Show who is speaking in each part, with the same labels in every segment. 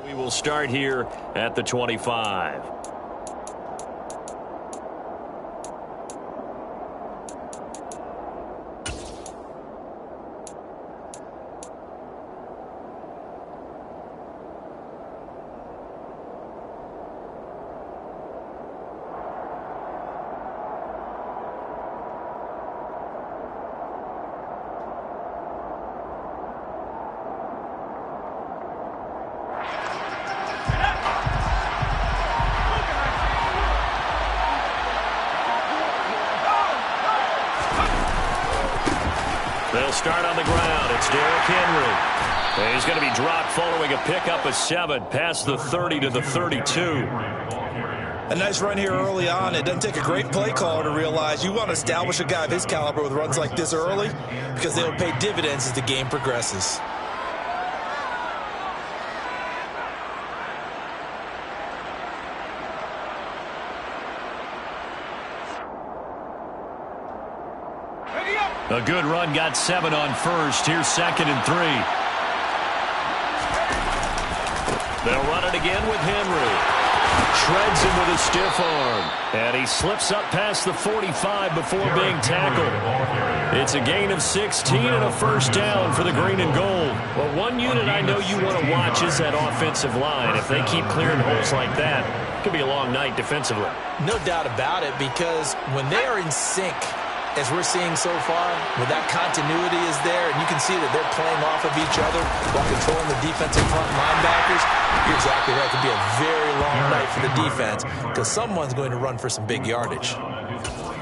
Speaker 1: We will start here at the 25. They'll start on the ground. It's Derrick Henry. And he's going to be dropped following a pickup of 7 past the 30 to the 32.
Speaker 2: A nice run here early on. It doesn't take a great play caller to realize you want to establish a guy of his caliber with runs like this early because they'll pay dividends as the game progresses.
Speaker 1: A good run, got 7 on first. Here's 2nd and 3. They'll run it again with Henry. Shreds him with a stiff arm. And he slips up past the 45 before being tackled. It's a gain of 16 and a first down for the green and gold. Well, one unit I know you want to watch is that offensive line. If they keep clearing holes like that, it could be a long night defensively.
Speaker 2: No doubt about it, because when they are in sync, as we're seeing so far, where that continuity is there, and you can see that they're playing off of each other while controlling the defensive front linebackers, you're exactly right. It could be a very long night for the defense because someone's going to run for some big yardage.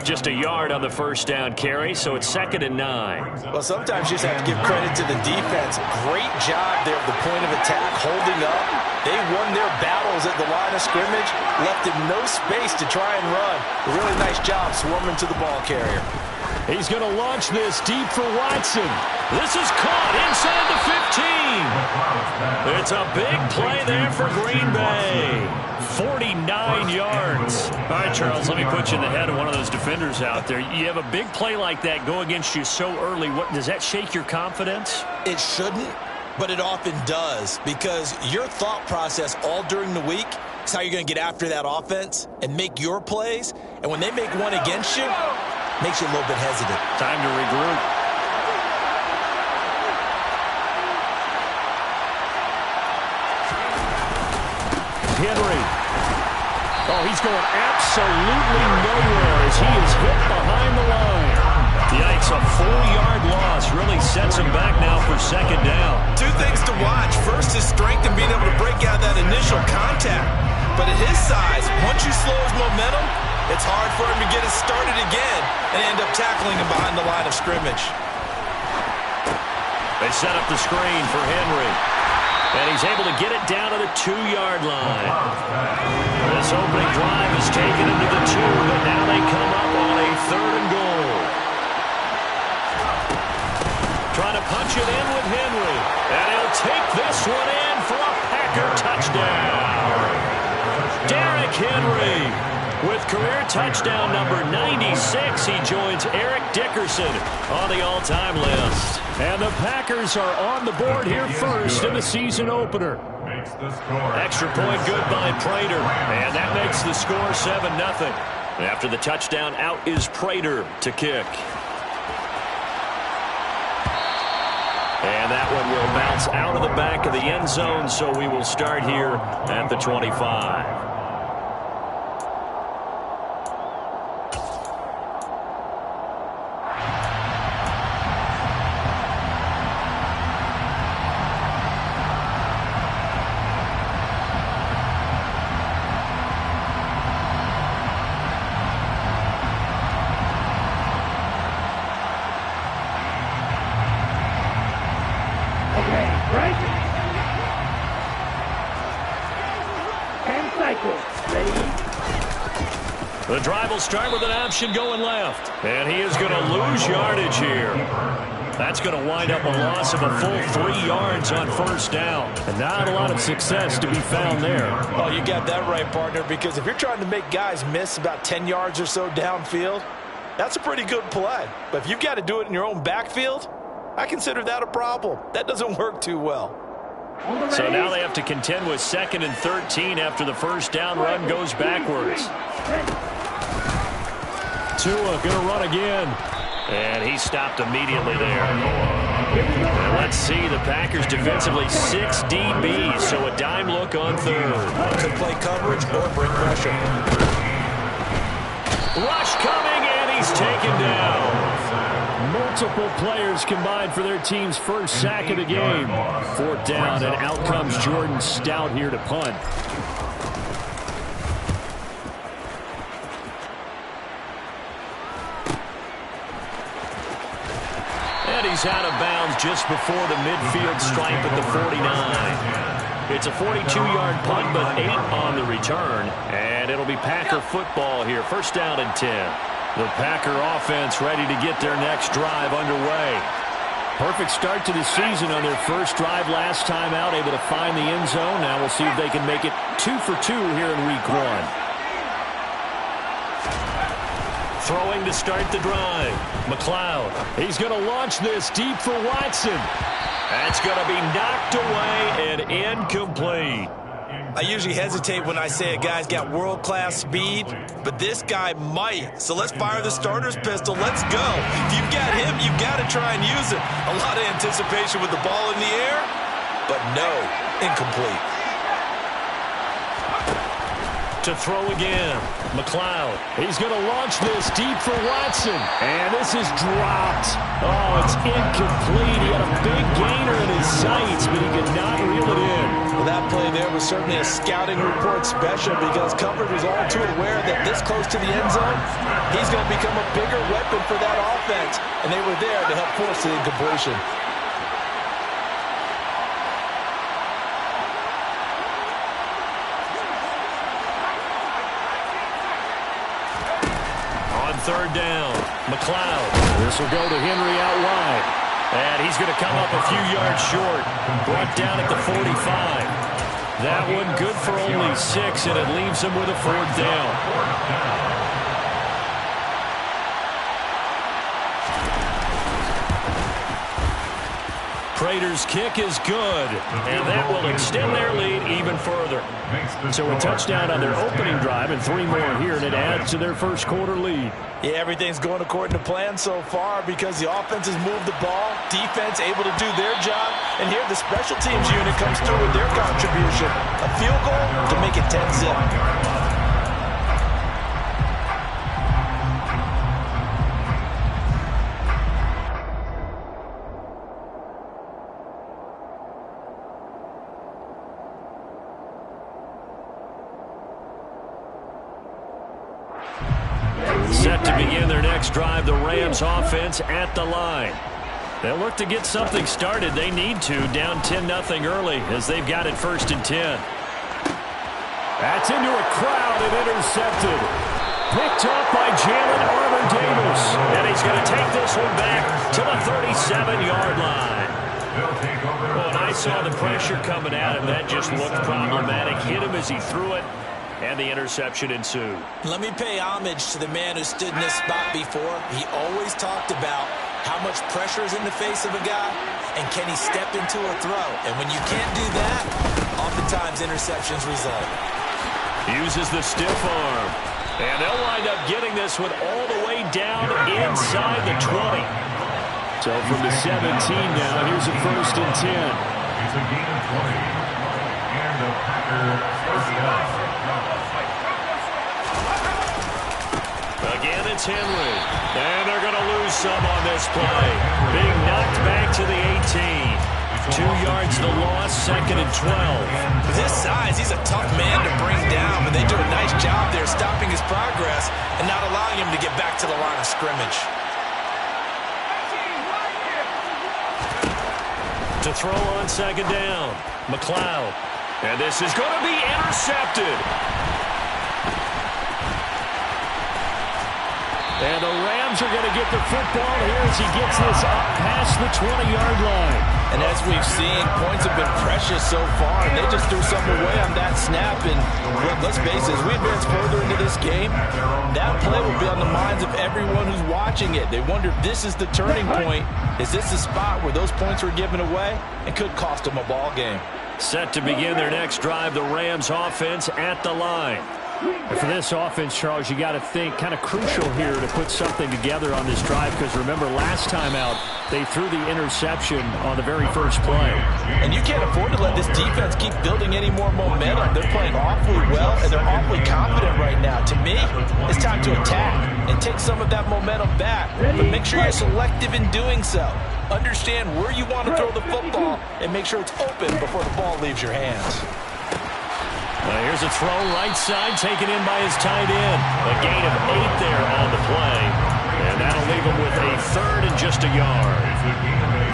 Speaker 1: Just a yard on the first down carry, so it's 2nd and 9.
Speaker 2: Well, sometimes you just have to give credit to the defense. Great job there at the point of attack, holding up. They won their battles at the line of scrimmage, left him no space to try and run. A really nice job swarming to the ball carrier.
Speaker 1: He's going to launch this deep for Watson. This is caught inside the 15. It's a big play there for Green Bay. 49 yards. All right, Charles, let me put you in the head of one of those defenders out there. You have a big play like that go against you so early. Does that shake your confidence?
Speaker 2: It shouldn't, but it often does, because your thought process all during the week is how you're going to get after that offense and make your plays. And when they make one against you, makes you a little bit hesitant.
Speaker 1: Time to regroup. Henry. Oh, he's going absolutely nowhere as he is hit behind the line. Yikes, a 4-yard loss really sets him back now for 2nd down.
Speaker 2: Two things to watch. First is strength and being able to break out that initial contact. But at his size, once you slow his momentum, it's hard for him to get it started again and end up tackling him behind the line of scrimmage.
Speaker 1: They set up the screen for Henry. And he's able to get it down to the 2-yard line. This opening drive has taken him to the 2, but now they come up on a 3rd and goal. Trying to punch it in with Henry. And he'll take this one in for a Packer touchdown. Derrick Henry with career touchdown number 96. He joins Eric Dickerson on the all-time list. And the Packers are on the board here first in the season opener. Extra point good by Prater. And that makes the score 7-0. After the touchdown, out is Prater to kick. And that one will bounce out of the back of the end zone, so we will start here at the 25. The drive will start with an option going left. And he is going to lose yardage here. That's going to wind up a loss of a full 3 yards on first down. And not a lot of success to be found there.
Speaker 2: Oh, you got that right, partner, because if you're trying to make guys miss about 10 yards or so downfield, that's a pretty good play. But if you've got to do it in your own backfield, I consider that a problem. That doesn't work too well.
Speaker 1: So now they have to contend with 2nd and 13 after the first down run goes backwards. Tua going to run again. And he stopped immediately there. And let's see, the Packers defensively 6 DBs, so a dime look on 3rd.
Speaker 2: Could play coverage or bring pressure.
Speaker 1: Rush coming, and he's taken down. Multiple players combined for their team's first sack of the game. 4th down, and out comes Jordan Stout here to punt. And he's out of bounds just before the midfield stripe at the 49. It's a 42-yard punt, but 8 on the return. And it'll be Packer football here. 1st down and 10. The Packer offense ready to get their next drive underway. Perfect start to the season on their first drive last time out, able to find the end zone. Now we'll see if they can make it 2 for 2 here in week 1. Throwing to start the drive. McLeod. He's going to launch this deep for Watson. That's going to be knocked away and incomplete.
Speaker 2: I usually hesitate when I say a guy's got world-class speed, but this guy might. So let's fire the starter's pistol. Let's go. If you've got him, you've got to try and use it. A lot of anticipation with the ball in the air, but no, incomplete.
Speaker 1: To throw again. McLeod. He's going to launch this deep for Watson. And this is dropped. Oh, it's incomplete. He had a big gainer in his sights, but he could not reel it in.
Speaker 2: Well, that play there was certainly a scouting report special because coverage was all too aware that this close to the end zone, he's going to become a bigger weapon for that offense. And they were there to help force the incompletion.
Speaker 1: On 3rd down, McLeod. This will go to Henry out wide. And he's going to come up a few yards short. Brought down at the 45. That one good for only 6, and it leaves him with a 4th down. Prater's kick is good, and that will extend their lead even further. So a touchdown on their opening drive and 3 more here, and it adds to their first quarter lead.
Speaker 2: Yeah, everything's going according to plan so far because the offense has moved the ball, defense able to do their job, and here the special teams unit comes through with their contribution. A field goal to make it 10-zip.
Speaker 1: Set to begin their next drive, the Rams offense at the line. They'll look to get something started. They need to, down 10-0 early as they've got it 1st and 10. That's into a crowd and intercepted. Picked up by Jalen Armour-Davis. And he's going to take this one back to the 37-yard line. Well, and I saw the pressure coming at him. That just looked problematic. Hit him as he threw it. And the interception ensued.
Speaker 2: Let me pay homage to the man who stood in this spot before. He always talked about how much pressure is in the face of a guy, and can he step into a throw. And when you can't do that, oftentimes interceptions result.
Speaker 1: Uses the stiff arm. And they'll wind up getting this one all the way down inside the 20. So from the 17 now, here's a 1st and 10.
Speaker 3: It's a gain of 20. And the Packers first down.
Speaker 1: Again, it's Henry. And they're going to lose some on this play. Being knocked back to the 18. 2 yards the loss, 2nd and 12.
Speaker 2: With his size, he's a tough man to bring down, but they do a nice job there stopping his progress and not allowing him to get back to the line of scrimmage.
Speaker 1: To throw on 2nd down, McLeod. And this is going to be intercepted. And the Rams are going to get the football here as he gets this up past the 20-yard line.
Speaker 2: And as we've seen, points have been precious so far, and they just threw something away on that snap. And let's face it, as we advance further into this game, that play will be on the minds of everyone who's watching it. They wonder if this is the turning point. Is this the spot where those points were given away and could cost them a ball game?
Speaker 1: Set to begin their next drive, the Rams offense at the line.
Speaker 4: And for this offense, Charles, you got to think kind of crucial here to put something together on this drive, because remember last time out they threw the interception on the very first play.
Speaker 2: And you can't afford to let this defense keep building any more momentum. They're playing awfully well, and they're awfully confident right now. To me, it's time to attack and take some of that momentum back, but make sure you're selective in doing so. Understand where you want to throw the football and make sure it's open before the ball leaves your hands.
Speaker 1: Here's a throw right side taken in by his tight end. A gain of 8 there on the play. And that'll leave him with a third and just a yard.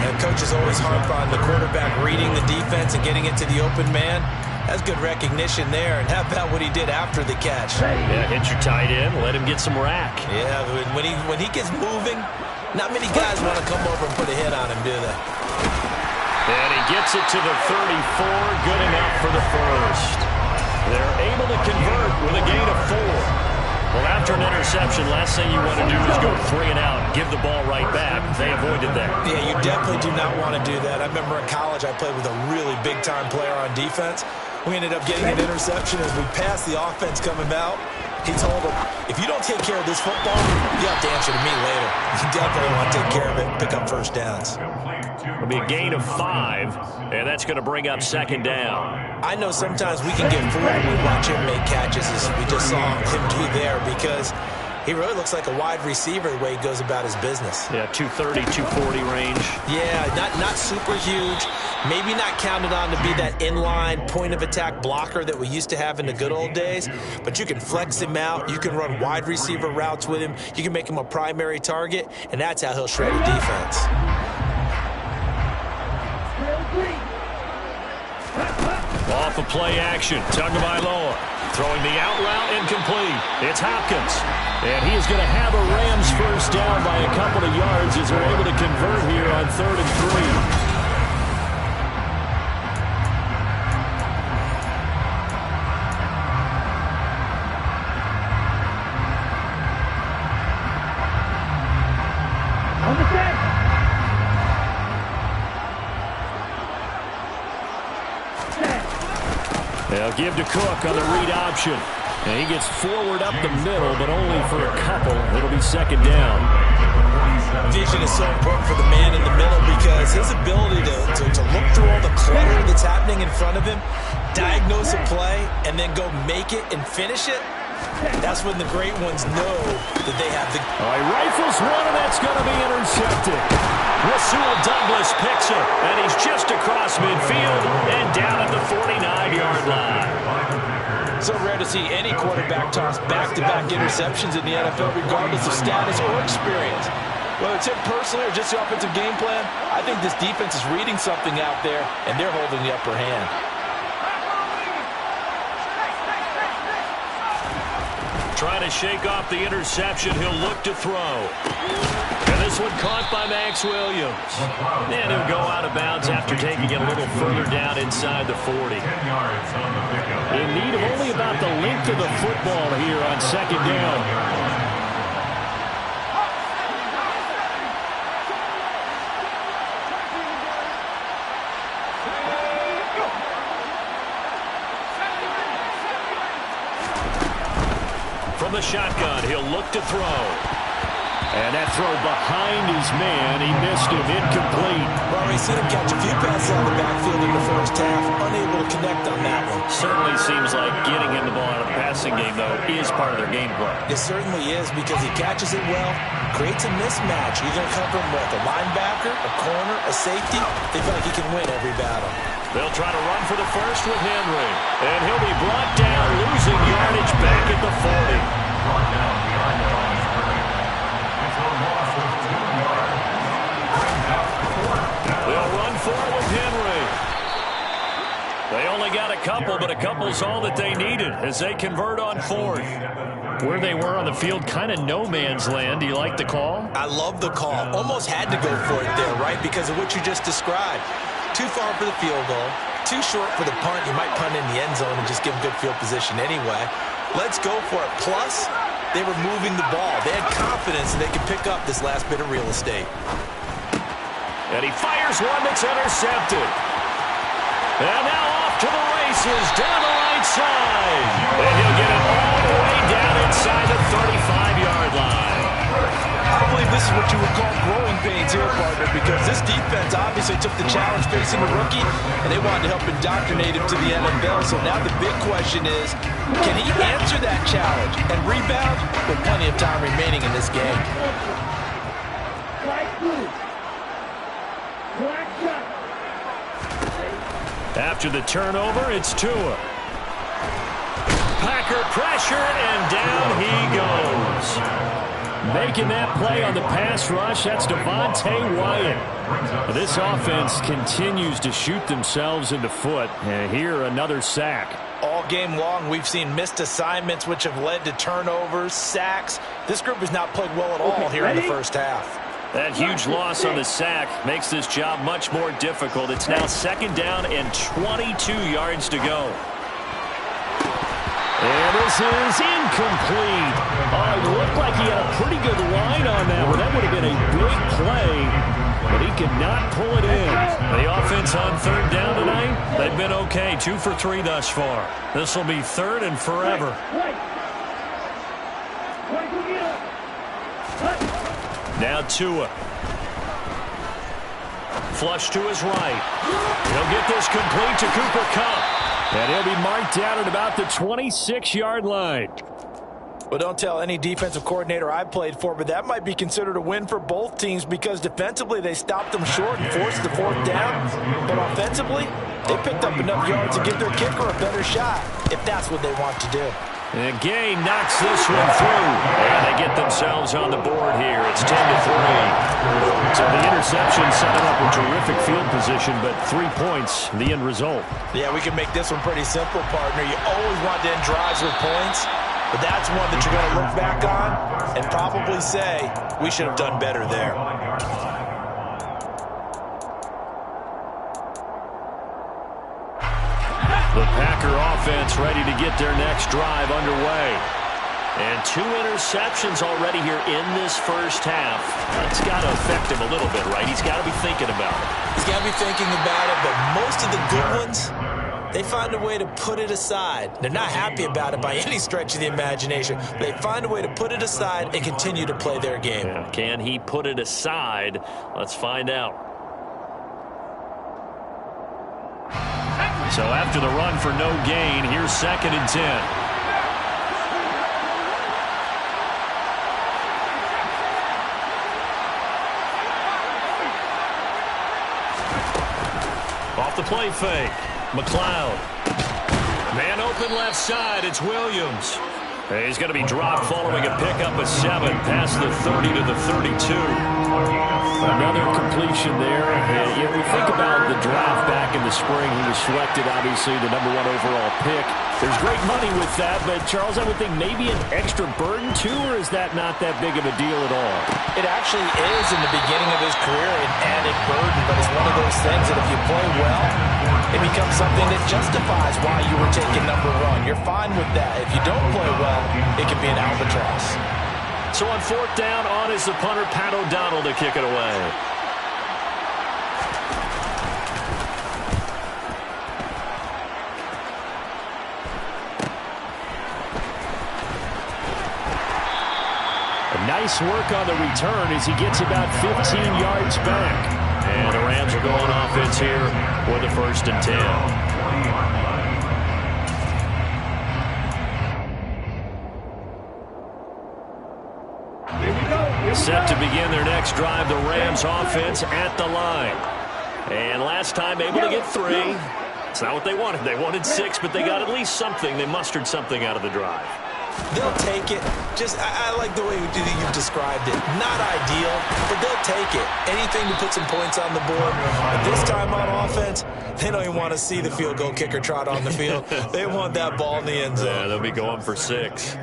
Speaker 2: And coaches always harp on the quarterback reading the defense and getting it to the open man. That's good recognition there. And how about what he did after the catch?
Speaker 1: Yeah, hit your tight end, let him get some rack.
Speaker 2: Yeah, when he gets moving, not many guys want to come over and put a hit on him, do they?
Speaker 1: And he gets it to the 34. Good enough for the first. They're able to convert with a gain of 4. Well, after an interception, last thing you want to do is go 3 and out, give the ball right back. They avoided that.
Speaker 2: Yeah, you definitely do not want to do that. I remember in college I played with a really big-time player on defense. We ended up getting an interception as we passed the offense coming out. He told him, if you don't take care of this football, you have to answer to me later. You definitely want to take care of it and pick up first downs.
Speaker 1: It'll be a gain of 5, and that's going to bring up second down.
Speaker 2: I know sometimes we can get fooled when we watch him make catches, as we just saw him do there, because he really looks like a wide receiver the way he goes about his business.
Speaker 1: Yeah, 230, 240 range.
Speaker 2: Yeah, not super huge. Maybe not counted on to be that inline point-of-attack blocker that we used to have in the good old days, but you can flex him out. You can run wide receiver routes with him. You can make him a primary target, and that's how he'll shred a defense.
Speaker 1: Off of play action, Tagovailoa throwing the out route incomplete. It's Hopkins, and he is going to have a Rams first down by a couple of yards as they're able to convert here on 3rd and 3. They'll give to Cook on the read option. And he gets forward up the middle, but only for a couple. It'll be second down.
Speaker 2: Vision is so important for the man in the middle because his ability to look through all the clutter that's happening in front of him, diagnose a play, and then go make it and finish it, that's when the great ones know that they have the...
Speaker 1: All right, rifles one, and that's going to be intercepted. Rasul Douglas picks it, and he's just across midfield and down at the 49-yard line.
Speaker 2: So rare to see any quarterback toss back-to-back interceptions in the NFL, regardless of status or experience. Whether it's him personally or just the offensive game plan, I think this defense is reading something out there, and they're holding the upper hand.
Speaker 1: Trying to shake off the interception. He'll look to throw. And this one caught by Max Williams. And he'll go out of bounds after taking it a little further down inside the 40. In need of only about the length of the football here on second down. From the shotgun, he'll look to throw. And that throw behind his man, he missed him, incomplete.
Speaker 2: Well, we seen him catch a few passes out of the backfield in the first half, unable to connect on that one.
Speaker 1: Certainly seems like getting him the ball out of the passing game, though, is part of their game plan.
Speaker 2: It certainly is because he catches it well, creates a mismatch. You're going to cover him with a linebacker, a corner, a safety. They feel like he can win every battle.
Speaker 1: They'll try to run for the first with Henry. And he'll be brought down, losing yardage back at the 40.
Speaker 3: Brought down behind the line of scrimmage. It's a loss of 2 yards.
Speaker 1: They'll run for it with Henry. They only got a couple, but a couple's all that they needed as they convert on 4th.
Speaker 4: Where they were on the field, kind of no man's land. Do you like the call?
Speaker 2: I love the call. Almost had to go for it there, right, because of what you just described. Too far for the field goal, too short for the punt. You might punt in the end zone and just give them good field position anyway. Let's go for it. Plus, they were moving the ball. They had confidence that they could pick up this last bit of real estate.
Speaker 1: And he fires one that's intercepted. And now off to the races, down the right side. And he'll get it all the way down inside the 35-yard line.
Speaker 2: I believe this is what you would call growing pains here, partner, because this defense obviously took the challenge facing a rookie, and they wanted to help indoctrinate him to the NFL. So now the big question is, can he answer that challenge and rebound with plenty of time remaining in this game?
Speaker 1: After the turnover, it's Tua. Packer pressure, and down he goes.
Speaker 4: Making that play on the pass rush, that's Devontae Wyatt. This offense continues to shoot themselves in the foot. And here, another sack.
Speaker 2: All game long, we've seen missed assignments, which have led to turnovers, sacks. This group has not played well at all here in the first half.
Speaker 1: That huge loss on the sack makes this job much more difficult. It's now 2nd down and 22 yards to go.
Speaker 4: And this is incomplete. Oh, it looked like he had a pretty good line on that one. That would have been a big play, but he could not pull it in.
Speaker 1: The offense on 3rd down tonight, they've been okay. 2 for 3 thus far. This will be 3rd and forever. Now Tua. Flush to his right. He'll get this complete to Cooper Kupp.
Speaker 4: And he'll be marked down at about the 26-yard line.
Speaker 2: Well, don't tell any defensive coordinator I've played for, but that might be considered a win for both teams because defensively they stopped them short and forced the 4th down. But offensively, they picked up enough yards to give their kicker a better shot, if that's what they want to do.
Speaker 1: And Gay knocks this one through. And they get themselves on the board here. It's 10-3.
Speaker 4: So the interception setting up a terrific field position, but 3 points, the end result.
Speaker 2: Yeah, we can make this one pretty simple, partner. You always want to end drives with points, but that's one that you're going to look back on and probably say, we should have done better there.
Speaker 1: The Packer offense ready to get their next drive underway. And 2 interceptions already here in this first half. That's got to affect him a little bit, right? He's got to be thinking about it.
Speaker 2: He's got to be thinking about it, but most of the good ones, they find a way to put it aside. They're not happy about it by any stretch of the imagination. They find a way to put it aside and continue to play their game.
Speaker 1: Yeah, can he put it aside? Let's find out. So after the run for no gain, here's 2nd and 10. Off the play fake. McLeod. Man open left side. It's Williams. He's going to be dropped following a pickup of 7 past the 30 to the 32.
Speaker 4: Another completion there. And we think about the draft back in the spring. He was selected, obviously, the #1 overall pick. There's great money with that, but, Charles, I would think maybe an extra burden, too, or is that not that big of a deal at all?
Speaker 2: It actually is in the beginning of his career an added burden, but it's one of those things that if you play well, it becomes something that justifies why you were taken #1. You're fine with that. If you don't play well, it can be an albatross.
Speaker 1: So on 4th down, on is the punter, Pat O'Donnell, to kick it away.
Speaker 4: Nice work on the return as he gets about 15 yards back.
Speaker 1: And the Rams will go on offense here with the 1st and 10. Set to begin their next drive, the Rams offense at the line. And last time able to get 3. It's not what they wanted. They wanted 6, but they got at least something. They mustered something out of the drive.
Speaker 2: They'll take it. I like the way you've described it. Not ideal, but they'll take it. Anything to put some points on the board. But this time on offense, they don't even want to see the field goal kicker trot on the field. They want that ball in the end zone.
Speaker 1: Yeah, they'll be going for 6.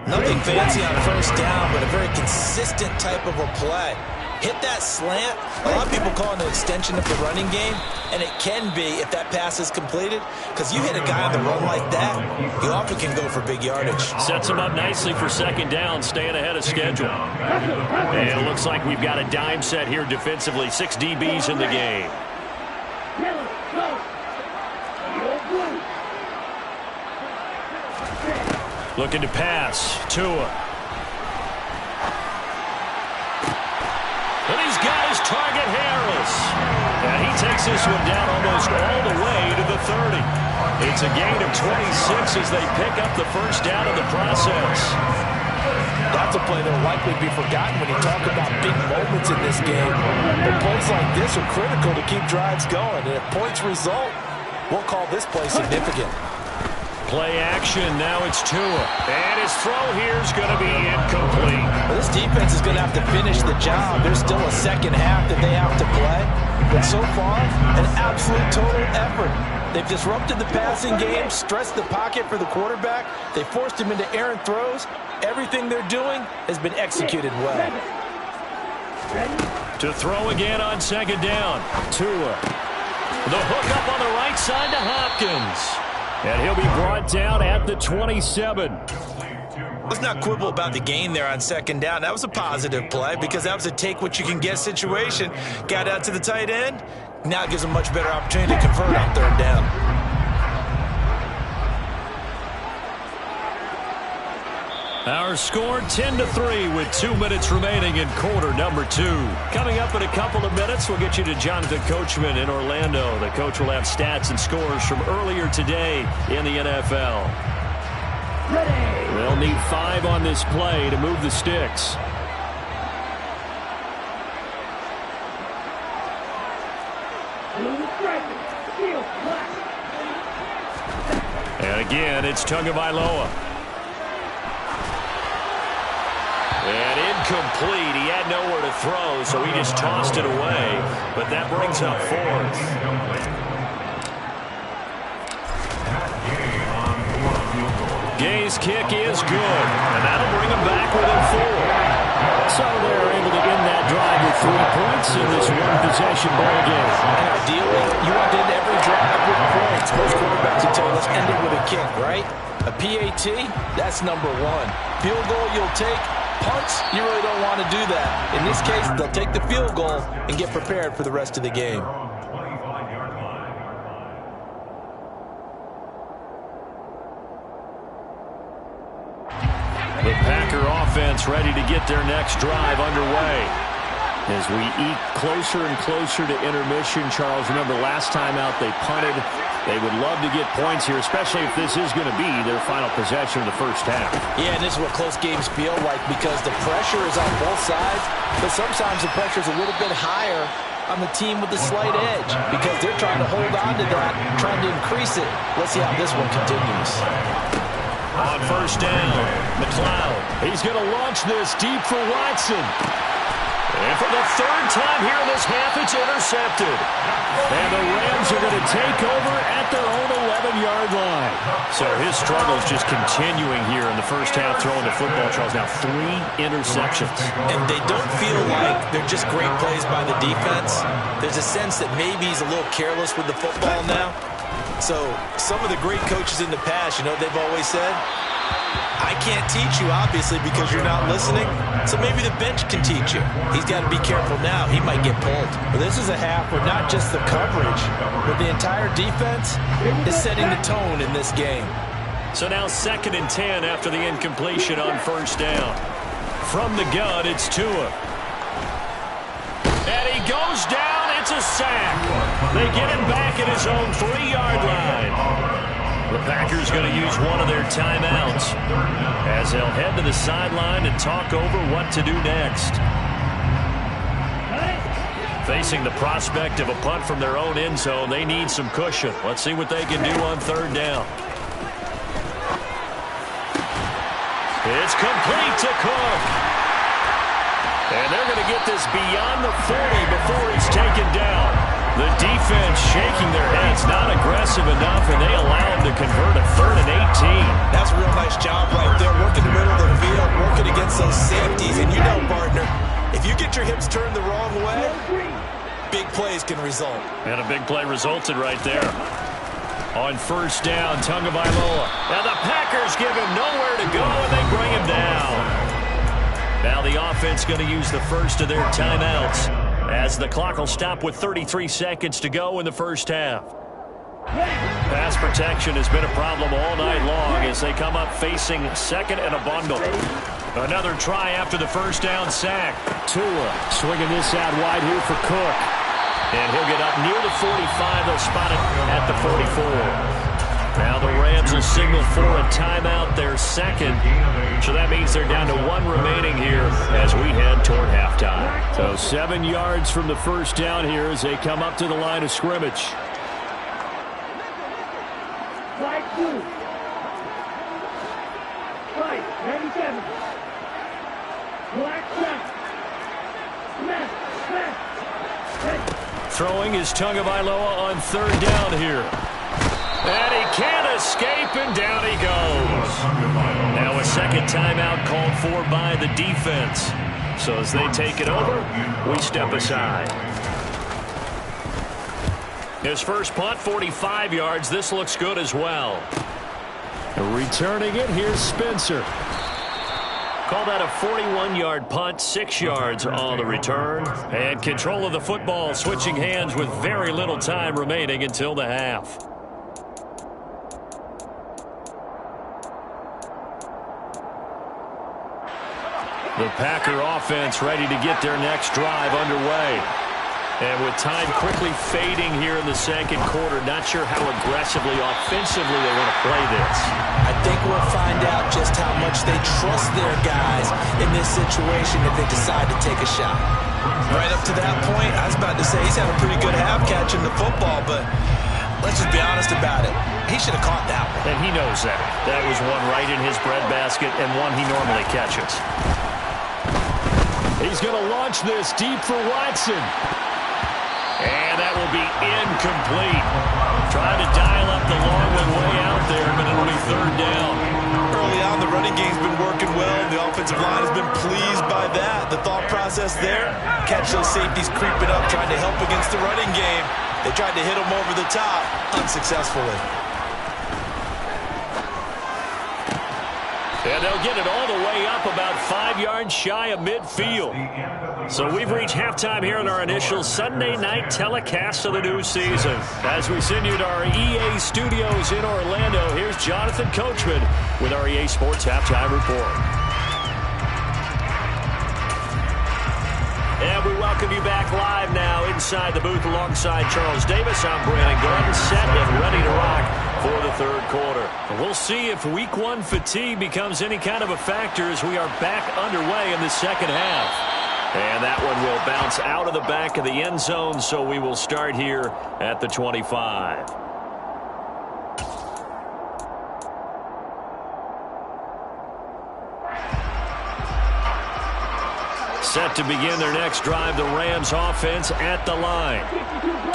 Speaker 2: Nothing fancy on 1st down, but a very consistent type of a play. Hit that slant. A lot of people call it an extension of the running game, and it can be if that pass is completed, because you hit a guy on the run like that, you often can go for big yardage.
Speaker 1: Sets him up nicely for 2nd down, staying ahead of schedule. And it looks like we've got a dime set here defensively. 6 DBs in the game. Looking to pass. Tua. And these guys target Harris. And he takes this one down almost all the way to the 30. It's a gain of 26 as they pick up the first down in the process.
Speaker 2: That's a play that will likely be forgotten when you talk about big moments in this game. But plays like this are critical to keep drives going. And if points result, we'll call this play significant.
Speaker 1: Play action. Now it's Tua. And his throw here is going to be incomplete.
Speaker 2: Well, this defense is going to have to finish the job. There's still a second half that they have to play. But so far, an absolute total effort. They've disrupted the passing game, stressed the pocket for the quarterback. They forced him into errant throws. Everything they're doing has been executed well.
Speaker 1: To throw again on second down. Tua. The hook up on the right side to Hopkins. And he'll be brought down at the 27.
Speaker 2: Let's not quibble about the gain there on second down. That was a positive play because that was a take-what-you-can-get situation. Got out to the tight end. Now it gives them much better opportunity to convert on third down.
Speaker 1: Our score 10-3 with 2 minutes remaining in quarter number 2. Coming up in a couple of minutes, we'll get you to Jonathan Coachman in Orlando. The coach will have stats and scores from earlier today in the NFL.
Speaker 4: Ready.
Speaker 1: They'll need 5 on this play to move the sticks. And again, it's Tagovailoa. And incomplete. He had nowhere to throw, so he just tossed it away. But that brings up 4th. Gay's kick is good, and that'll bring him back within 4. So they're able to end that drive with 3 points in this one-possession ball game.
Speaker 2: And ideally, you want to end every drive with points. Most quarterbacks will tell you, let's end it with a kick, right? A PAT, that's number 1. Field goal you'll take. Punts, you really don't want to do that. In this case, they'll take the field goal and get prepared for the rest of the game.
Speaker 1: The Packer offense ready to get their next drive underway. As we eke closer and closer to intermission, Charles, remember last time out they punted. They would love to get points here, especially if this is going to be their final possession of the first half.
Speaker 2: Yeah, and this is what close games feel like because the pressure is on both sides, but sometimes the pressure is a little bit higher on the team with the slight edge because they're trying to hold on to that, trying to increase it. Let's see how this one continues.
Speaker 1: On first down, McLeod. He's going to launch this deep for Watson. And for the 3rd time here in this half, it's intercepted. And the Rams are going to take over at their own 11-yard line. So his struggles just continuing here in the first half throwing the football, Charles. Now 3 interceptions.
Speaker 2: And they don't feel like they're just great plays by the defense. There's a sense that maybe he's a little careless with the football now. So some of the great coaches in the past, you know what they've always said? I can't teach you, obviously, because you're not listening. So maybe the bench can teach you. He's got to be careful now. He might get pulled. But this is a half where not just the coverage, but the entire defense is setting the tone in this game.
Speaker 1: So now 2nd and 10 after the incompletion on first down. From the gun, it's Tua. And he goes down. It's a sack. They get him back at his own 3-yard line. The Packers going to use one of their timeouts as they'll head to the sideline and talk over what to do next. Facing the prospect of a punt from their own end zone, they need some cushion. Let's see what they can do on 3rd down. It's complete to Cook. And they're going to get this beyond the 40 before he's taken down. The defense shaking their heads, not aggressive enough, and they allow him to convert a 3rd and 18.
Speaker 2: That's a real nice job right there, working the middle of the field, working against those safeties. And you know, partner, if you get your hips turned the wrong way, big plays can result.
Speaker 1: And a big play resulted right there. On first down, Tagovailoa. Now the Packers give him nowhere to go, and they bring him down. Now the offense going to use the first of their timeouts, as the clock will stop with 33 seconds to go in the first half. pass protection has been a problem all night long as they come up facing second and a bundle. Another try after the first down sack.
Speaker 4: Tua swinging this out wide here for Cook.
Speaker 1: And he'll get up near the 45. They'll spot it at the 44. Now the Rams will signal for a timeout, their second. So that means they're down to 1 remaining here as we head toward halftime.
Speaker 4: So 7 yards from the first down here as they come up to the line of scrimmage.
Speaker 1: Throwing is Tagovailoa on third down here. And he can't escape, and down he goes. Now a second timeout called for by the defense. So as they take it over, we step aside. His first punt, 45 yards. This looks good as well.
Speaker 4: Returning it, here's Spencer.
Speaker 1: Call that a 41-yard punt, 6 yards on the return. And control of the football, switching hands with very little time remaining until the half. The Packer offense ready to get their next drive underway. And with time quickly fading here in the second quarter, not sure how aggressively, offensively they want to play this.
Speaker 2: I think we'll find out just how much they trust their guys in this situation if they decide to take a shot. Right up to that point, I was about to say he's had a pretty good half catching the football, but let's just be honest about it. He should have caught that one.
Speaker 1: And he knows that. That was one right in his breadbasket and one he normally catches.
Speaker 4: He's going to launch this deep for Watson.
Speaker 1: And that will be incomplete. Trying to dial up the long one way out there, but it'll be third down.
Speaker 2: Early on, the running game's been working well. The offensive line has been pleased by that. The thought process there, catch those safeties creeping up, trying to help against the running game. They tried to hit them over the top, unsuccessfully.
Speaker 1: And they'll get it all the way up about 5 yards shy of midfield. So we've reached halftime here in our initial Sunday night telecast of the new season. As we send you to our EA studios in Orlando, here's Jonathan Coachman with our EA Sports Halftime Report. And we welcome you back live now inside the booth alongside Charles Davis. I'm Brandon Gordon, set and ready to rock for the third quarter. We'll see if week 1 fatigue becomes any kind of a factor as we are back underway in the second half. And that one will bounce out of the back of the end zone, so we will start here at the 25. Set to begin their next drive, the Rams offense at the line.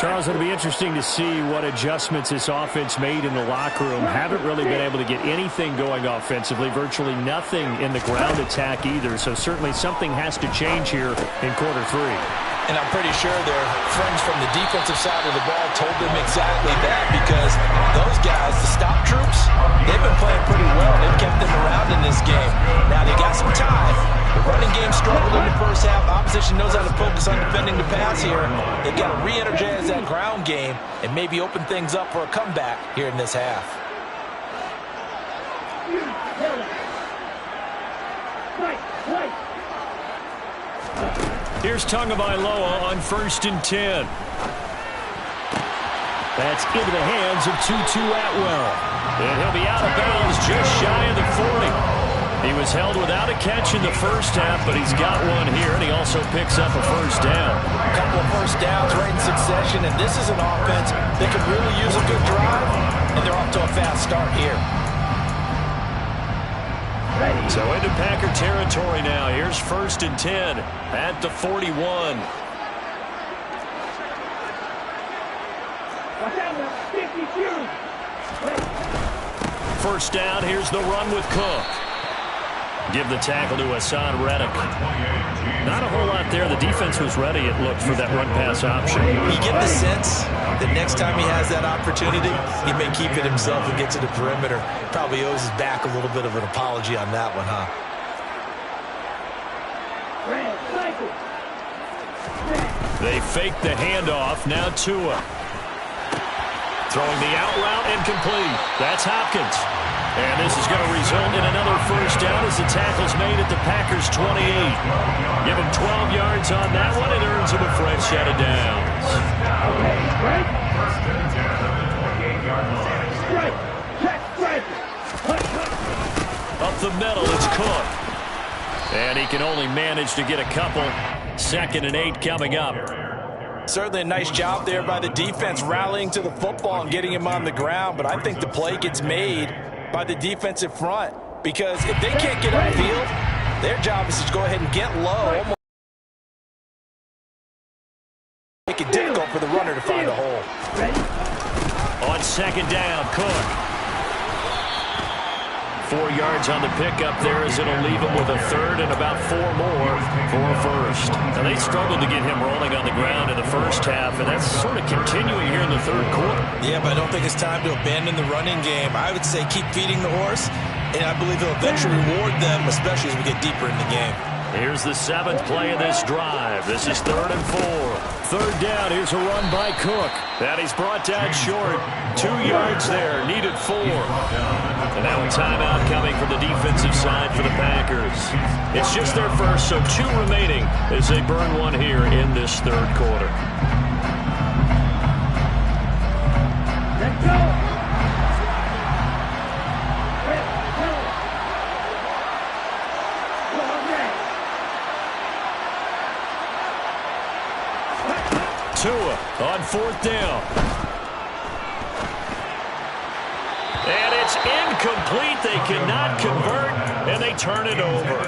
Speaker 4: Charles, it'll be interesting to see what adjustments this offense made in the locker room. Haven't really been able to get anything going offensively, virtually nothing in the ground attack either. So certainly something has to change here in quarter 3.
Speaker 2: And I'm pretty sure their friends from the defensive side of the ball told them exactly that, because those guys, the stop troops, they've been playing pretty well. They've kept them around in this game. Now they got some time. The running game struggled in the first half. Opposition knows how to focus on defending the pass here. They've got to re-energize that ground game and maybe open things up for a comeback here in this half.
Speaker 1: Here's Tagovailoa on 1st and 10.
Speaker 4: That's into the hands of Tutu Atwell.
Speaker 1: And he'll be out of bounds just shy of the 40. He was held without a catch in the first half, but he's got one here, and he also picks up a first down.
Speaker 2: A couple of first downs right in succession, and this is an offense that could really use a good drive, and they're off to a fast start here.
Speaker 1: So into Packer territory now. Here's 1st and 10 at the 41. First down, here's the run with Cook. Give the tackle to Hassan Reddick. Not a whole lot there. The defense was ready, it looked, for that run-pass option.
Speaker 2: You get the sense that next time he has that opportunity, he may keep it himself and get to the perimeter. Probably owes his back a little bit of an apology on that one, huh?
Speaker 1: They fake the handoff. Now Tua. Throwing the out route and complete. That's Hopkins. And this is going to result in another first down as the tackle's made at the Packers' 28. Give him 12 yards on that one. It earns him a fresh set of downs. Up the middle, it's Cook. And he can only manage to get a couple. 2nd and 8 coming up.
Speaker 2: Certainly a nice job there by the defense rallying to the football and getting him on the ground. But I think the play gets made by the defensive front, because if they can't get upfield, their job is to go ahead and get low, almost make it difficult for the runner to find a hole.
Speaker 1: On 2nd down, Cook. 4 yards on the pickup there as it'll leave him with a 3rd and about 4 more for a first. Now, they struggled to get him rolling on the ground in the first half, and that's sort of continuing here in the 3rd quarter.
Speaker 2: Yeah, but I don't think it's time to abandon the running game. I would say keep feeding the horse, and I believe he'll eventually reward them, especially as we get deeper in the game.
Speaker 1: Here's the 7th play of this drive. This is 3rd and 4. 3rd down. Here's a run by Cook. And he's brought down short. 2 yards there. Needed 4. And now a timeout coming from the defensive side for the Packers. It's just their first, so 2 remaining as they burn one here in this 3rd quarter.
Speaker 5: Let's go!
Speaker 1: Tua on 4th down. And it's incomplete. They cannot convert, and they turn it over.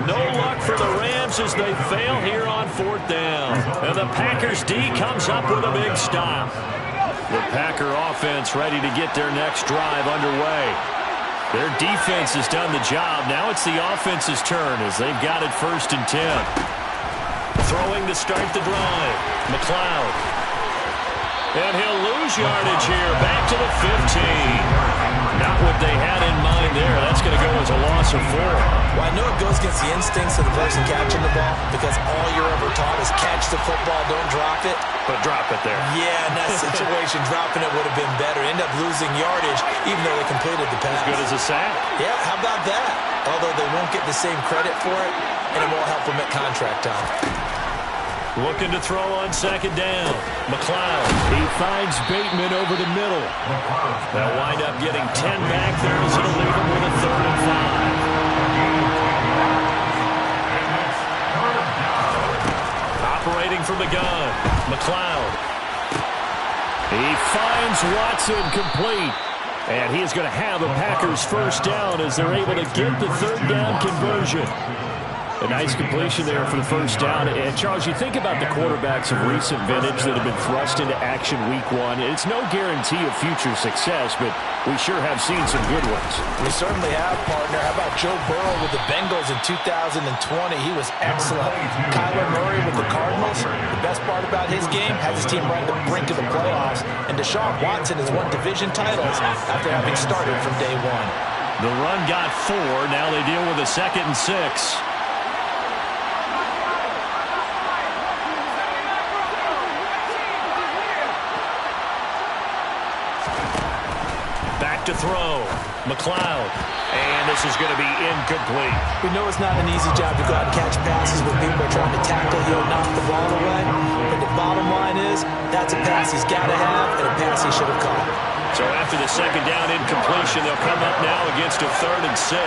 Speaker 1: No luck for the Rams as they fail here on 4th down. And the Packers D comes up with a big stop. The Packer offense ready to get their next drive underway. Their defense has done the job. Now it's the offense's turn as they've got it 1st and 10. Throwing to start the drive. McLeod. And he'll lose yardage here. Back to the 15. Not what they had in mind there. That's going to go as a loss of 4.
Speaker 2: Well, I know it goes against the instincts of the person catching the ball, because all you're ever taught is catch the football, don't drop it.
Speaker 1: But drop it there.
Speaker 2: Yeah, in that situation, dropping it would have been better. End up losing yardage, even though they completed the pass.
Speaker 1: As good as a sack.
Speaker 2: Yeah, how about that? Although they won't get the same credit for it, and it won't help them at contract time.
Speaker 1: Looking to throw on 2nd down. McLeod. He finds Bateman over the middle. They'll wind up getting 10 back there as it'll leave him with a 3rd and 5. Operating from the gun. McLeod. He finds Watson complete. And he is going to have a Packers 1st down as they're able to get the 3rd down conversion. A nice completion there for the 1st down. And, Charles, you think about the quarterbacks of recent vintage that have been thrust into action week 1. It's no guarantee of future success, but we sure have seen some good ones.
Speaker 2: We certainly have, partner. How about Joe Burrow with the Bengals in 2020? He was excellent. Kyler Murray with the Cardinals. The best part about his game, has his team right at the brink of the playoffs. And Deshaun Watson has won division titles after having started from day 1.
Speaker 1: The run got 4. Now they deal with a 2nd and 6. To throw. McLeod. And this is going to be incomplete.
Speaker 2: We know it's not an easy job to go out and catch passes when people are trying to tackle you and knock the ball away. But the bottom line is, that's a pass he's got to have and a pass he should have caught.
Speaker 1: So after the 2nd down incompletion, they'll come up now against a 3rd and 6.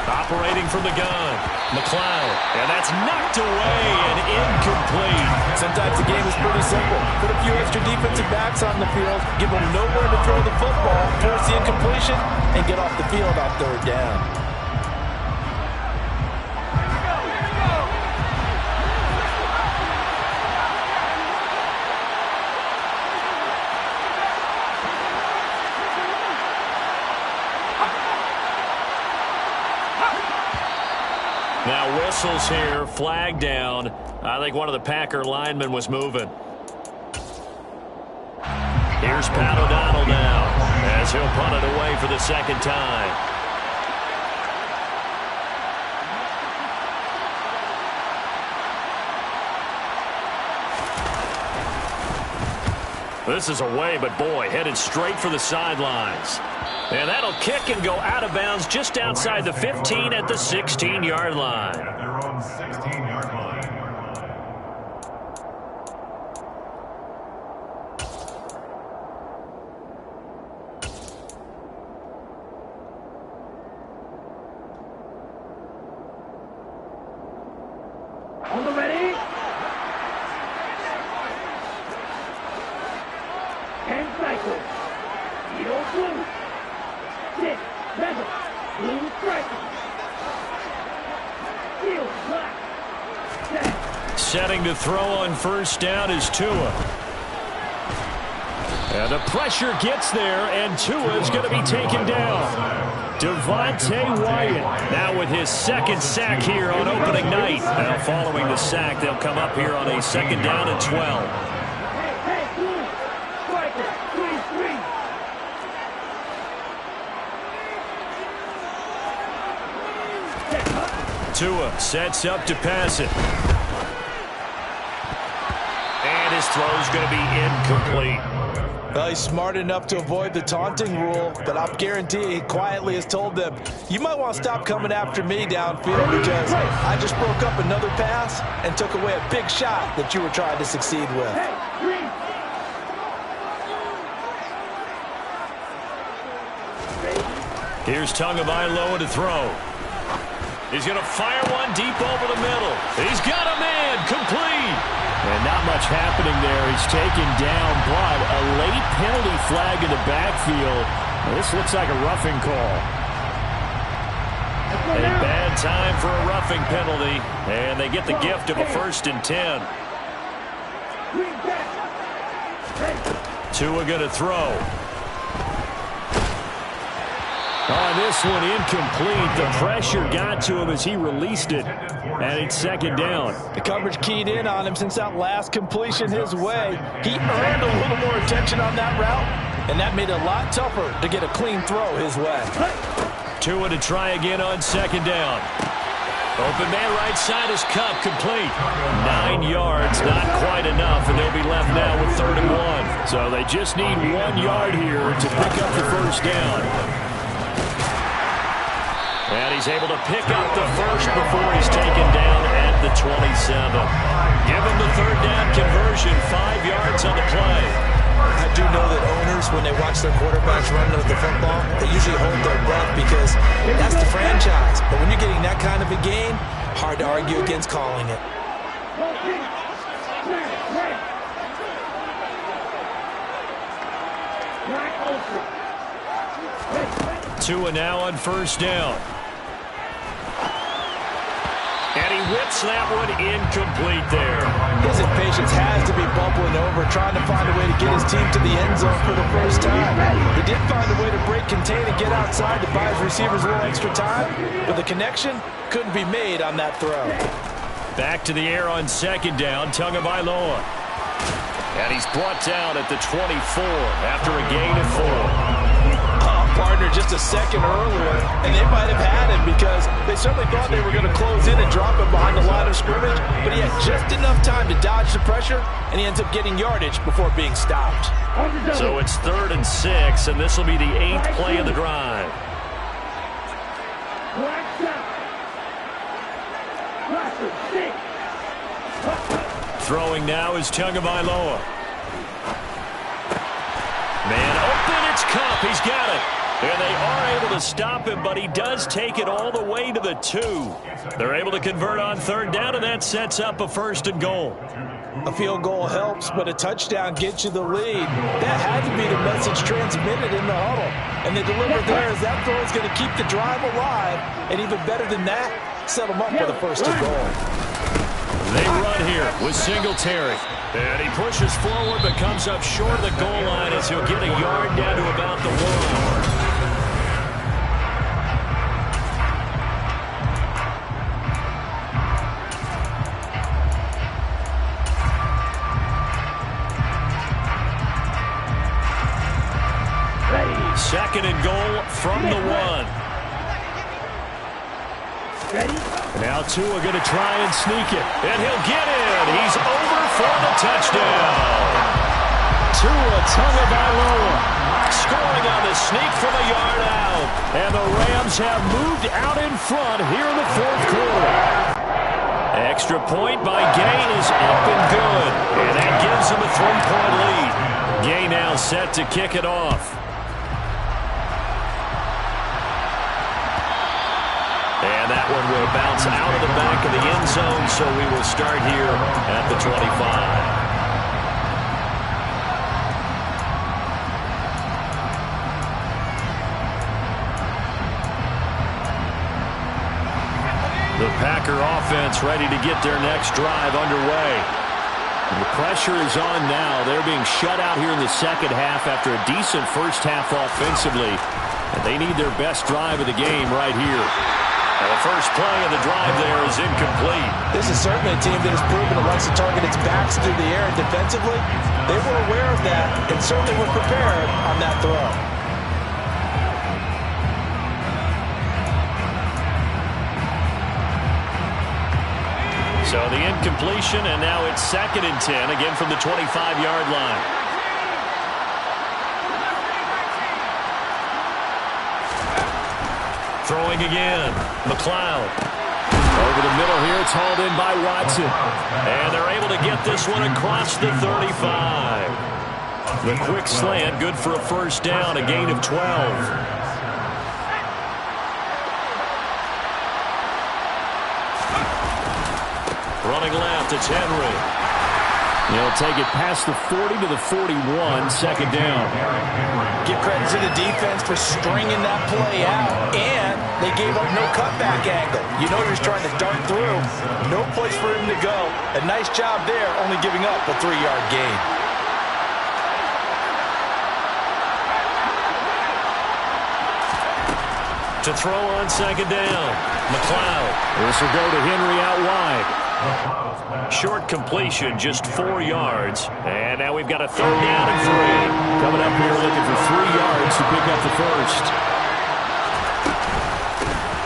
Speaker 1: Operating from the gun. McLeod. And that's knocked away and incomplete.
Speaker 2: Sometimes the game is pretty simple. Put a few extra defensive backs on the field, give them nowhere to throw the football, force the incompletion, and get off the field on 3rd down.
Speaker 1: Now whistles here, flag down. I think one of the Packer linemen was moving. Here's Pat O'Donnell now as he'll punt it away for the 2nd time. This is away, but boy, headed straight for the sidelines. And that'll kick and go out of bounds just outside the 15 at the 16-yard line.
Speaker 3: At their own 16-yard line.
Speaker 5: On the ready. And cycle. Zero blue. 6, 7. Blue striker. Field black. Set.
Speaker 1: Setting to throw on first down is Tua. And the pressure gets there, and Tua is going to be taken down. Devontae Wyatt now with his second sack here on opening night. Now following the sack, they'll come up here on a second down and 12.
Speaker 5: Hey, blue. Striker. 3-3.
Speaker 1: Tua sets up to pass it. And his throw's going to be incomplete.
Speaker 2: Well, he's smart enough to avoid the taunting rule, but I'll guarantee he quietly has told them, you might want to stop coming after me downfield because I just broke up another pass and took away a big shot that you were trying to succeed with.
Speaker 5: Hey, green.
Speaker 1: Here's Tagovailoa to throw. He's going to fire one deep over the middle. He's got a man, complete.
Speaker 4: And not much happening there. He's taken down, but a late penalty flag in the backfield. This looks like a roughing call.
Speaker 1: A bad time for a roughing penalty, and they get the gift of a 1st and 10.
Speaker 5: Green back.
Speaker 1: Tua going to throw.
Speaker 4: Oh, this one incomplete. The pressure got to him as he released it. And it's second down.
Speaker 2: The coverage keyed in on him since that last completion his way. He earned a little more attention on that route, and that made it a lot tougher to get a clean throw his way.
Speaker 1: Tua to try again on second down. Open man right side is Kupp, complete. 9 yards, not quite enough, and they'll be left now with 3rd and 1.
Speaker 4: So they just need 1 yard here to pick up the first down.
Speaker 1: And he's able to pick up the first before he's taken down at the 27. Give him the 3rd down conversion, 5 yards on the play.
Speaker 2: I do know that owners, when they watch their quarterbacks run with the football, they usually hold their breath because that's the franchise. But when you're getting that kind of a game, hard to argue against calling it.
Speaker 1: Tua now on first down. And he whips that one incomplete there.
Speaker 2: His impatience has to be bubbling over, trying to find a way to get his team to the end zone for the first time. He did find a way to break contain and get outside to buy his receivers a little extra time, but the connection couldn't be made on that throw.
Speaker 1: Back to the air on second down, Tagovailoa. And he's brought down at the 24 after a gain of 4.
Speaker 2: Partner just a second earlier, and they might have had him because they certainly thought they were going to close in and drop him behind the line of scrimmage, but he had just enough time to dodge the pressure, and he ends up getting yardage before being stopped.
Speaker 1: So it's 3rd and 6, and this will be the 8th play of the drive. Throwing now is Tagovailoa. Man open, it's Kupp. He's got it. And they are able to stop him, but he does take it all the way to the 2. They're able to convert on 3rd down, and that sets up a 1st and goal.
Speaker 2: A field goal helps, but a touchdown gets you the lead. That had to be the message transmitted in the huddle. And they delivered there as that throw is going to keep the drive alive. And even better than that, set them up with a 1st and goal.
Speaker 1: They run here with Singletary. And he pushes forward but comes up short of the goal line as he'll get a yard down to about the 1. Second and goal from the 1. Now Tua going to try and sneak it. And he'll get in. He's over for the touchdown. Tua Tagovailoa scoring on the sneak from a yard out. And the Rams have moved out in front here in the fourth quarter. Extra point by Gay is up and good. And that gives them a 3-point lead. Gay now set to kick it off. And that one will bounce out of the back of the end zone, so we will start here at the 25. The Packer offense ready to get their next drive underway. The pressure is on now. They're being shut out here in the second half after a decent first half offensively. And they need their best drive of the game right here. And the first play of the drive there is incomplete.
Speaker 2: This is certainly a team that has proven it likes to target its backs through the air, and defensively, they were aware of that and certainly were prepared on that throw.
Speaker 1: So the incompletion, and now it's 2nd and 10, again from the 25-yard line. Throwing again, McLeod. Over the middle here, it's hauled in by Watson. And they're able to get this one across the 35. The quick slant, good for a first down, a gain of 12. Running left, it's Henry. He'll take it past the 40 to the 41, second down.
Speaker 2: Give credit to the defense for stringing that play out, and they gave up no cutback angle. You know you're trying to dart through. No place for him to go. A nice job there, only giving up a 3-yard gain.
Speaker 1: To throw on second down, McLeod. This will go to Henry out wide. Short completion, just 4 yards. And now we've got a 3rd down and 3. Coming up here looking for 3 yards to pick up the first.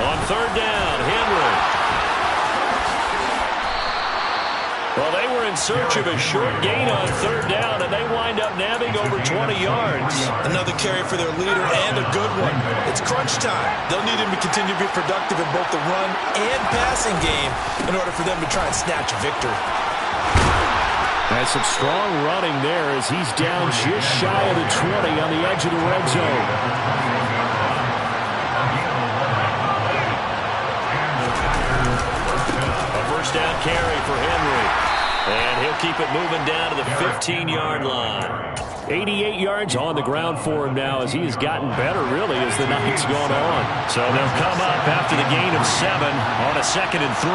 Speaker 1: On 3rd down, Henry. Well, they were in search of a short gain on 3rd down, and they wind up nabbing over 20 yards.
Speaker 2: Another carry for their leader, and a good one. It's crunch time. They'll need him to continue to be productive in both the run and passing game in order for them to try and snatch a victory.
Speaker 1: That's some strong running there as he's down just shy of the 20 on the edge of the red zone. A first down carry for Henry. And he'll keep it moving down to the 15-yard line. 88 yards on the ground for him now as he has gotten better, really, as the night's gone on. So they'll come up after the gain of 7 on a 2nd and 3.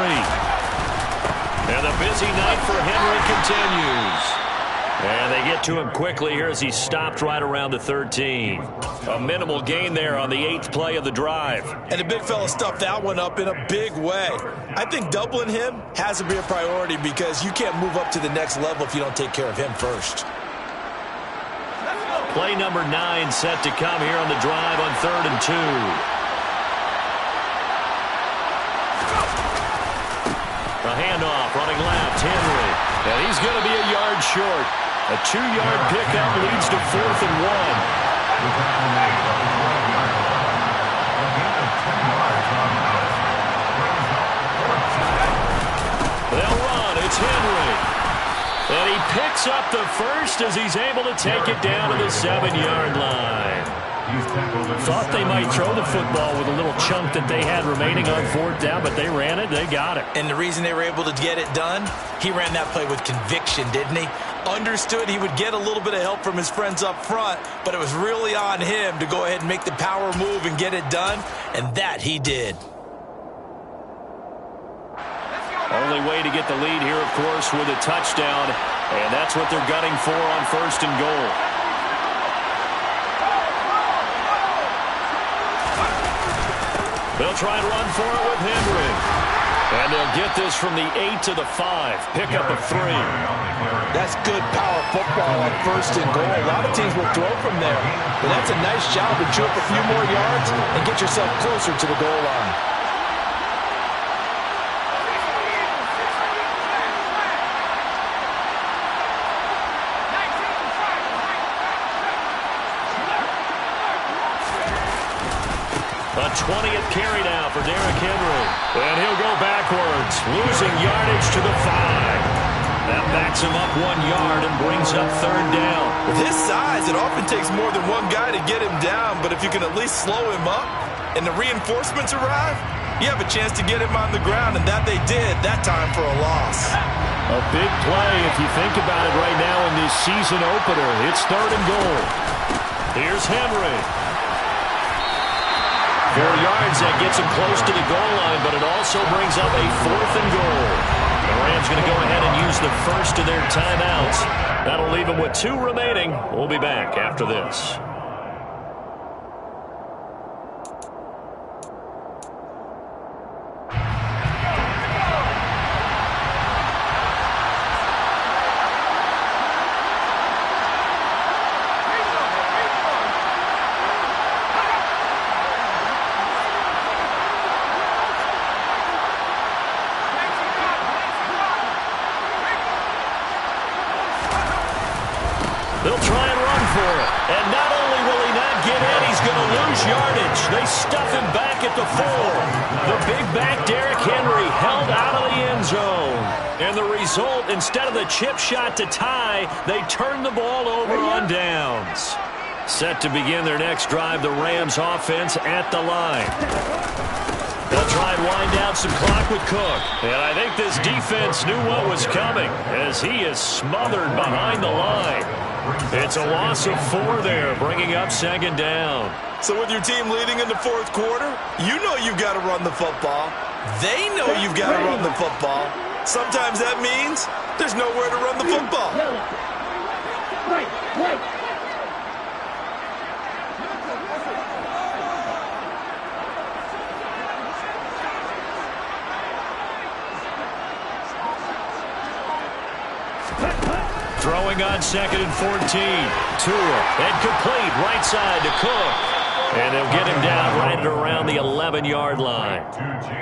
Speaker 1: And the busy night for Henry continues. And they get to him quickly here as he's stopped right around the 13. A minimal gain there on the 8th play of the drive.
Speaker 2: And the big fella stuffed that one up in a big way. I think doubling him has to be a priority because you can't move up to the next level if you don't take care of him first.
Speaker 1: Play number 9 set to come here on the drive on 3rd and 2. A handoff, running left, Henry. And he's going to be a yard short. A 2-yard pickup leads to 4th and 1. They'll run. It's Henry. And he picks up the first as he's able to take it down to the 7-yard line. Thought they might throw the football with a little chunk that they had remaining on 4th down, but they ran it. They got it.
Speaker 2: And the reason they were able to get it done, he ran that play with conviction, didn't he? Understood he would get a little bit of help from his friends up front, but it was really on him to go ahead and make the power move and get it done, and that he did.
Speaker 1: Only way to get the lead here, of course, with a touchdown, and that's what they're gunning for on 1st and goal. They'll try and run for it with Henry. And they'll get this from the 8 to the 5. Pick up a 3.
Speaker 2: That's good power football on 1st and goal. A lot of teams will throw from there. But that's a nice job to chew up a few more yards and get yourself closer to the goal line.
Speaker 1: A 20th carry now for Derrick Henry. And he'll go backwards, losing yardage to the 5. That backs him up 1 yard and brings up third down.
Speaker 2: With his size, it often takes more than one guy to get him down, but if you can at least slow him up and the reinforcements arrive, you have a chance to get him on the ground, and that they did, that time for a loss.
Speaker 4: A big play if you think about it right now in this season opener. It's third and goal.
Speaker 1: Here's Henry. 4 yards, that gets him close to the goal line, but it also brings up a 4th and goal. The Rams going to go ahead and use the first of their timeouts. That'll leave them with 2 remaining. We'll be back after this. They'll try and run for it. And not only will he not get in, he's going to lose yardage. They stuff him back at the 4. The big back, Derrick Henry, held out of the end zone. And the result, instead of the chip shot to tie, they turn the ball over on downs. Set to begin their next drive, the Rams offense at the line. They'll try and wind down some clock with Cook. And I think this defense knew what was coming as he is smothered behind the line. It's a loss of 4 there, bringing up second down.
Speaker 2: So with your team leading in the 4th quarter, you know you've got to run the football. They know you've got to run the football. Sometimes that means there's nowhere to run the football.
Speaker 5: Right.
Speaker 1: Throwing on 2nd and 14. Tua, and complete right side to Cook. And they'll get him down right at around the 11-yard line.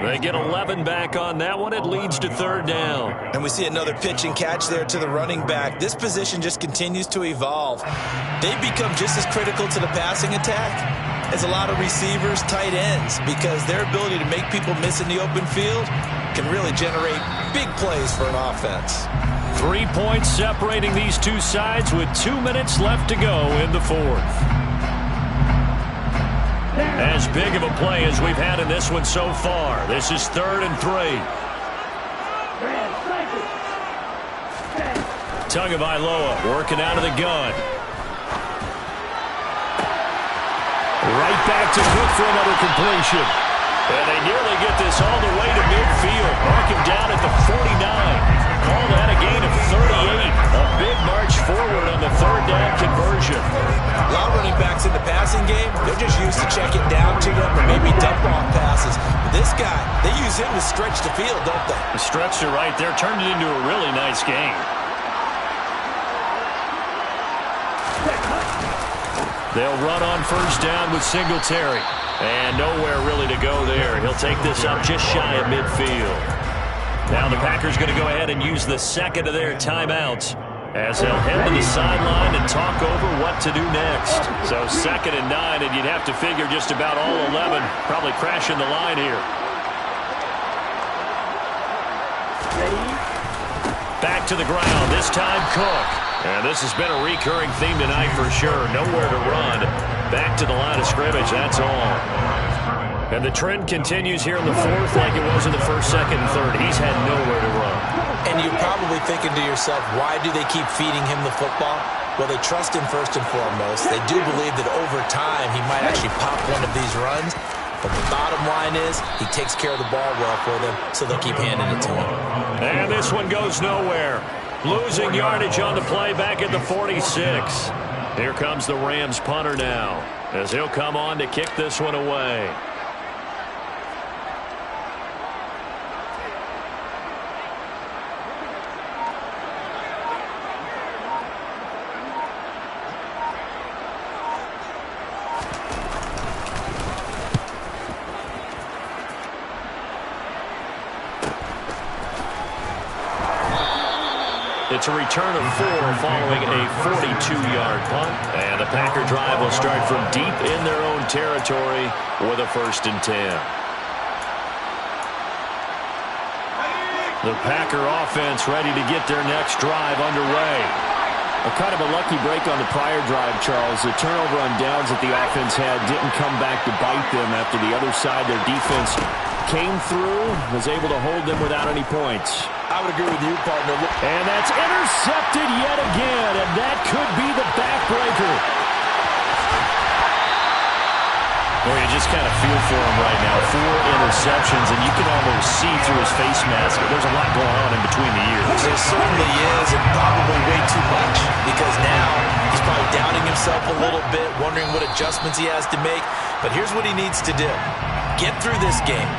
Speaker 1: They get 11 back on that one. It leads to third down.
Speaker 2: And we see another pitch and catch there to the running back. This position just continues to evolve. They've become just as critical to the passing attack as a lot of receivers, tight ends, because their ability to make people miss in the open field can really generate big plays for an offense.
Speaker 1: 3 points separating these two sides with 2 minutes left to go in the 4th. As big of a play as we've had in this one so far. This is 3rd and 3. Tagovailoa working out of the gun. Right back to Cook for another completion. And they nearly get this all the way to midfield. Mark him down at the 49. Call that a gain of 38. A big march forward on the third down conversion.
Speaker 2: A lot of running backs in the passing game, they're just used to check it down to them or maybe dump off passes. But this guy, they use him to stretch the field, don't they?
Speaker 1: The stretch to right there turned it into a really nice game. They'll run on first down with Singletary. And nowhere really to go there. He'll take this up just shy of midfield. Now the Packers going to go ahead and use the second of their timeouts as they'll head to the sideline and talk over what to do next. So 2nd and 9, and you'd have to figure just about all 11 probably crashing the line here. Back to the ground, this time Cook. And this has been a recurring theme tonight for sure. Nowhere to run. Back to the line of scrimmage, that's all. And the trend continues here in the 4th like it was in the 1st, 2nd, and 3rd. He's had nowhere to run.
Speaker 2: And you're probably thinking to yourself, why do they keep feeding him the football? Well, they trust him first and foremost. They do believe that over time he might actually pop one of these runs. But the bottom line is he takes care of the ball well for them, so they'll keep handing it to him.
Speaker 1: And this one goes nowhere. Losing yardage on the play back at the 46. Here comes the Rams punter now as he'll come on to kick this one away. It's a return of 4 following a 42-yard punt. And the Packer drive will start from deep in their own territory with a 1st and 10. The Packer offense ready to get their next drive underway. A kind of a lucky break on the prior drive, Charles. The turnover on downs that the offense had didn't come back to bite them after the other side. Their defense came through, was able to hold them without any points.
Speaker 2: I would agree with you, partner.
Speaker 1: And that's intercepted yet again, and that could be the backbreaker. Well, you just kind of feel for him right now. 4 interceptions, and you can almost see through his face mask. There's a lot going on in between the ears.
Speaker 2: There certainly is, and probably way too much, because now he's probably doubting himself a little bit, wondering what adjustments he has to make. But here's what he needs to do. Get through this game.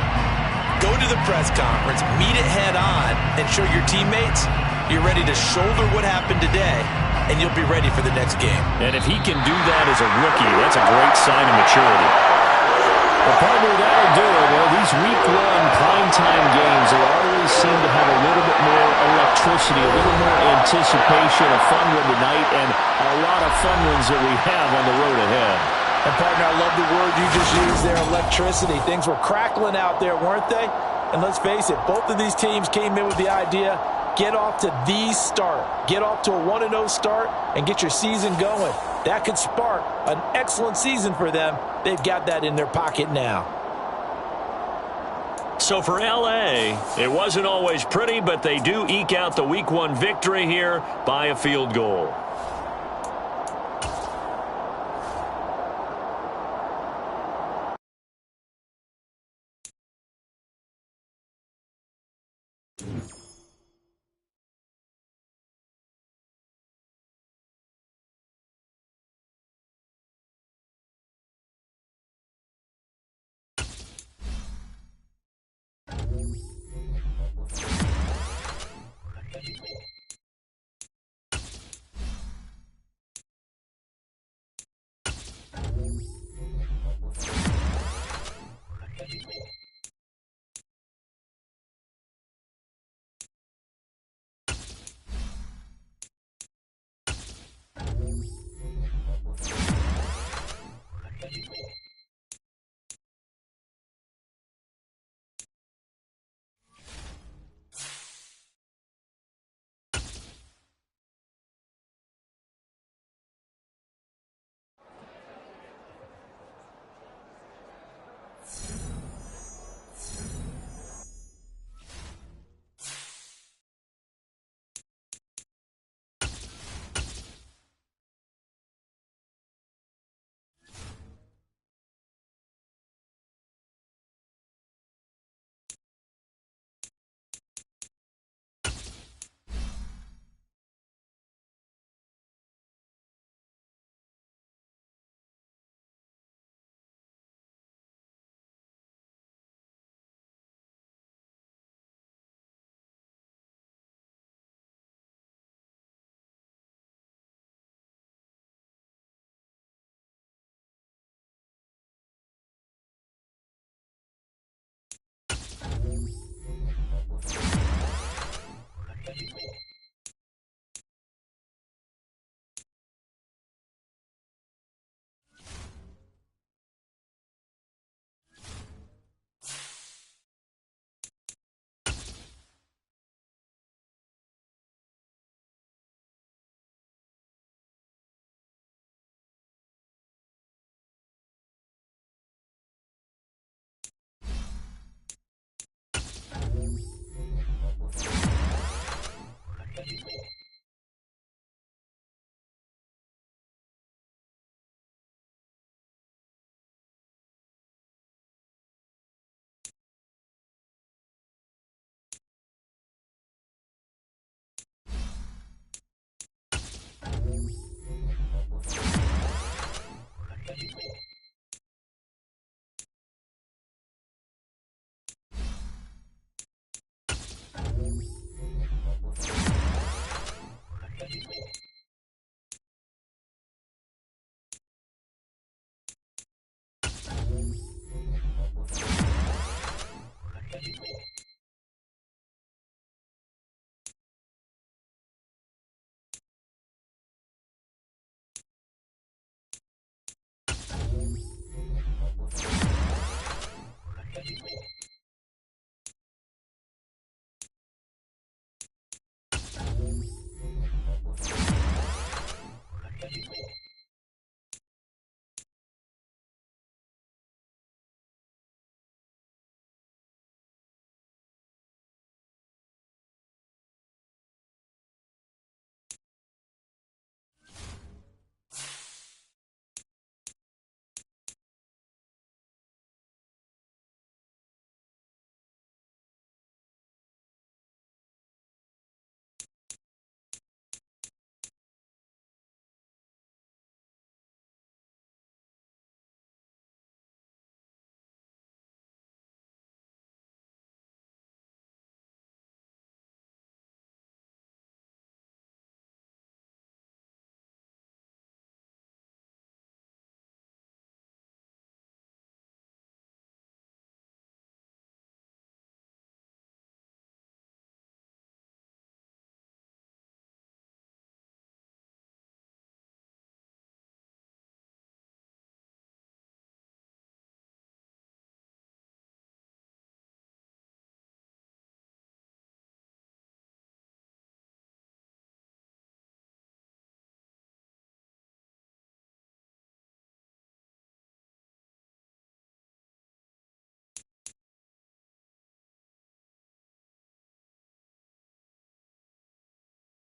Speaker 2: Go to the press conference, meet it head on, and show your teammates you're ready to shoulder what happened today, and you'll be ready for the next game.
Speaker 1: And if he can do that as a rookie, that's a great sign of maturity. Well, partner, that'll do it. Well, these week 1 primetime games, they always seem to have a little bit more electricity, a little more anticipation, a fun one tonight, and a lot of fun ones that we have on the road ahead.
Speaker 2: And, partner, I love the word you just used there, electricity. Things were crackling out there, weren't they? And let's face it, both of these teams came in with the idea, get off to the start. Get off to a 1-0 start and get your season going. That could spark an excellent season for them. They've got that in their pocket now.
Speaker 1: So for L.A., it wasn't always pretty, but they do eke out the Week 1 victory here by a field goal.